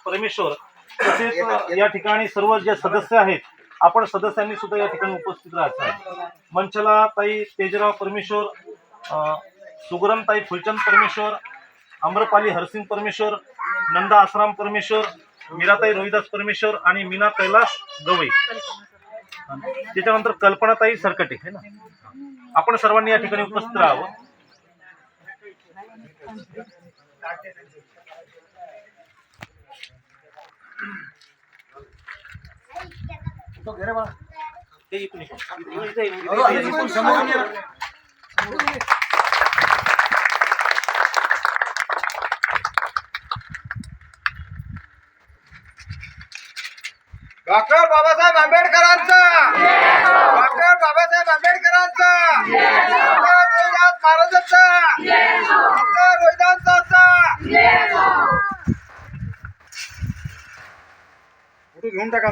परमेश्वर तसेच या ठिकाणी सर्व जे सदस्य आहेत आपण सदस्यांनी सुद्धा या ठिकाणी उपस्थित राहायचं आहे। मंचाला ताई तेजराव परमेश्वर, सुगरण ताई फुलचंद परमेश्वर, अम्रपाली हरसिंग परमेश्वर, नंदा आसराम परमेश्वर, मीराताई रोहिदास परमेश्वर आणि मीना कैलास गवई, त्याच्यानंतर कल्पनाताई सरकटे है ना। आपण सर्वांनी या ठिकाणी उपस्थित राहावं। डॉक्टर बाबासाहेब आंबेडकरांचा, डॉक्टर बाबासाहेब आंबेडकरांचा, डॉक्टर रोहिदास महाराजांचा, डॉक्टर रोहिदासांचा फोटो घेऊन टाका.